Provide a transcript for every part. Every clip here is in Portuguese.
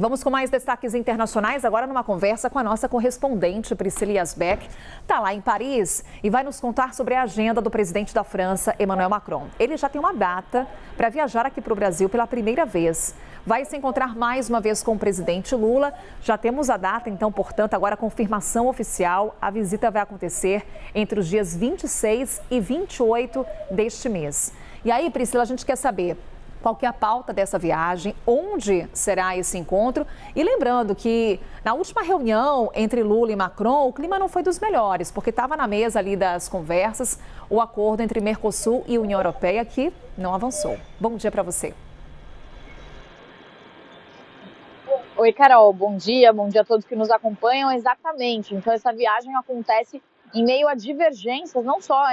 Vamos com mais destaques internacionais, agora numa conversa com a nossa correspondente Priscila Yasbeck. Está lá em Paris e vai nos contar sobre a agenda do presidente da França, Emmanuel Macron. Ele já tem uma data para viajar aqui para o Brasil pela primeira vez. Vai se encontrar mais uma vez com o presidente Lula. Já temos a data, então, portanto, agora a confirmação oficial. A visita vai acontecer entre os dias 26 e 28 deste mês. E aí, Priscila, a gente quer saber qual que é a pauta dessa viagem, onde será esse encontro. E lembrando que na última reunião entre Lula e Macron, o clima não foi dos melhores, porque estava na mesa ali das conversas o acordo entre Mercosul e União Europeia, que não avançou. Bom dia para você. Oi, Carol, bom dia a todos que nos acompanham. Exatamente, então essa viagem acontece em meio a divergências, não só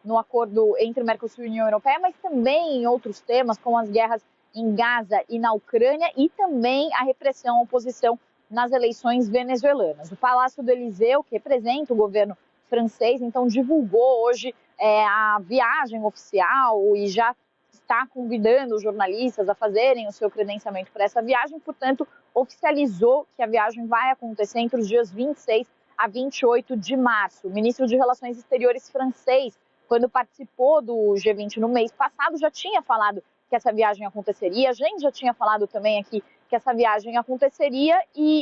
no acordo entre Mercosul e União Europeia, mas também em outros temas, como as guerras em Gaza e na Ucrânia e também a repressão à oposição nas eleições venezuelanas. O Palácio do Elyseu, que representa o governo francês, então divulgou hoje a viagem oficial e já está convidando os jornalistas a fazerem o seu credenciamento para essa viagem, portanto, oficializou que a viagem vai acontecer entre os dias 26 a 28 de março. O ministro de Relações Exteriores francês, quando participou do G20 no mês passado, já tinha falado que essa viagem aconteceria. A gente já tinha falado também aqui que essa viagem aconteceria,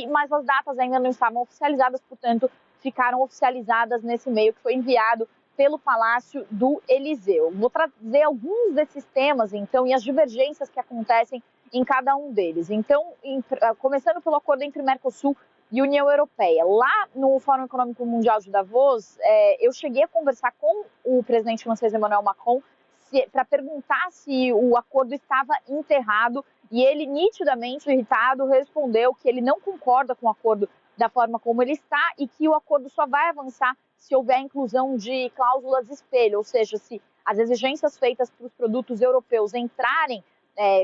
mas as datas ainda não estavam oficializadas, portanto, ficaram oficializadas nesse e-mail que foi enviado pelo Palácio do Elyseu. Vou trazer alguns desses temas, então, e as divergências que acontecem em cada um deles. Então, começando pelo acordo entre Mercosul e União Europeia. Lá no Fórum Econômico Mundial de Davos, eu cheguei a conversar com o presidente francês Emmanuel Macron para perguntar se o acordo estava enterrado, e ele, nitidamente irritado, respondeu que ele não concorda com o acordo da forma como ele está e que o acordo só vai avançar se houver a inclusão de cláusulas espelho, ou seja, se as exigências feitas para os produtos europeus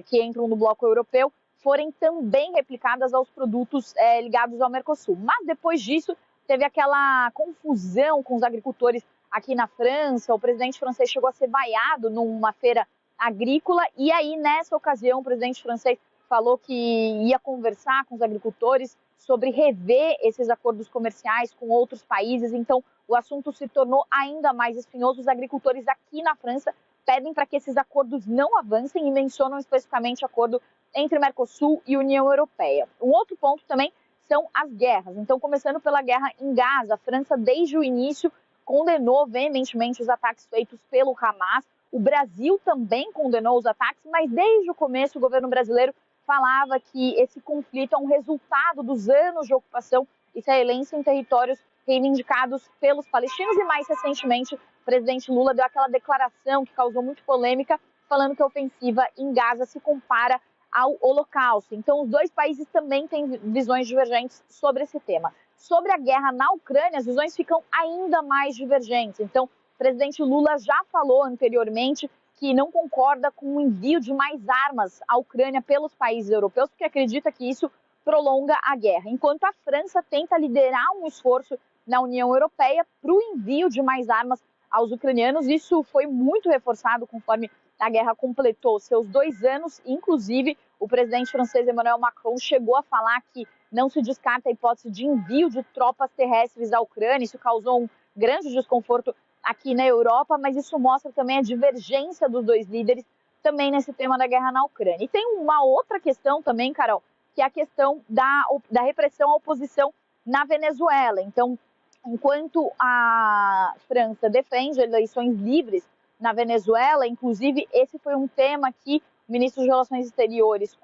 que entram no bloco europeu, forem também replicadas aos produtos ligados ao Mercosul. Mas depois disso, teve aquela confusão com os agricultores aqui na França. O presidente francês chegou a ser vaiado numa feira agrícola e aí, nessa ocasião, o presidente francês falou que ia conversar com os agricultores sobre rever esses acordos comerciais com outros países. Então, o assunto se tornou ainda mais espinhoso. Os agricultores aqui na França pedem para que esses acordos não avancem e mencionam especificamente acordo entre Mercosul e União Europeia. Um outro ponto também são as guerras. Então, começando pela guerra em Gaza, a França, desde o início, condenou veementemente os ataques feitos pelo Hamas. O Brasil também condenou os ataques, mas desde o começo o governo brasileiro falava que esse conflito é um resultado dos anos de ocupação israelense em territórios reivindicados pelos palestinos, e mais recentemente o presidente Lula deu aquela declaração que causou muita polêmica, falando que a ofensiva em Gaza se compara ao Holocausto. Então, os dois países também têm visões divergentes sobre esse tema. Sobre a guerra na Ucrânia, as visões ficam ainda mais divergentes. Então, o presidente Lula já falou anteriormente que não concorda com o envio de mais armas à Ucrânia pelos países europeus, porque acredita que isso prolonga a guerra, enquanto a França tenta liderar um esforço na União Europeia para o envio de mais armas aos ucranianos. Isso foi muito reforçado conforme a guerra completou seus 2 anos. Inclusive, o presidente francês Emmanuel Macron chegou a falar que não se descarta a hipótese de envio de tropas terrestres à Ucrânia. Isso causou um grande desconforto aqui na Europa, mas isso mostra também a divergência dos dois líderes também nesse tema da guerra na Ucrânia. E tem uma outra questão também, Carol, que é a questão da repressão à oposição na Venezuela. Então, enquanto a França defende eleições livres na Venezuela, inclusive esse foi um tema que o ministro de Relações Exteriores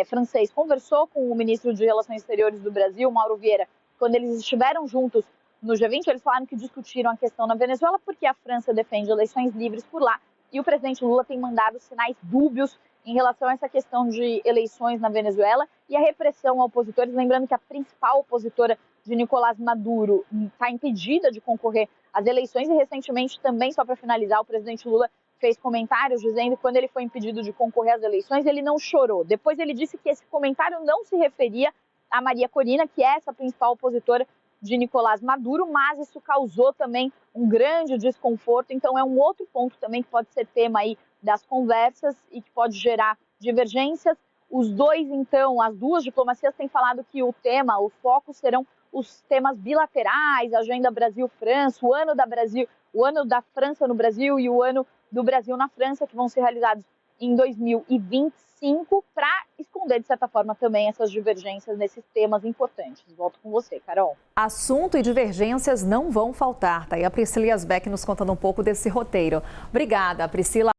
francês conversou com o ministro de Relações Exteriores do Brasil, Mauro Vieira, quando eles estiveram juntos no G20. Eles falaram que discutiram a questão na Venezuela porque a França defende eleições livres por lá e o presidente Lula tem mandado sinais dúbios em relação a essa questão de eleições na Venezuela e a repressão a opositores. Lembrando que a principal opositora de Nicolás Maduro está impedida de concorrer às eleições e recentemente também, só para finalizar, o presidente Lula fez comentários dizendo que quando ele foi impedido de concorrer às eleições, ele não chorou. Depois ele disse que esse comentário não se referia a Maria Corina, que é essa principal opositora de Nicolás Maduro, mas isso causou também um grande desconforto. Então é um outro ponto também que pode ser tema aí das conversas e que pode gerar divergências. Os dois, então, as duas diplomacias têm falado que o foco serão os temas bilaterais, a agenda Brasil-França, o ano da França no Brasil e o ano do Brasil na França, que vão ser realizados em 2025, para esconder, de certa forma, também essas divergências nesses temas importantes. Volto com você, Carol. Assunto e divergências não vão faltar, tá? E a Priscila Yasbeck nos contando um pouco desse roteiro. Obrigada, Priscila.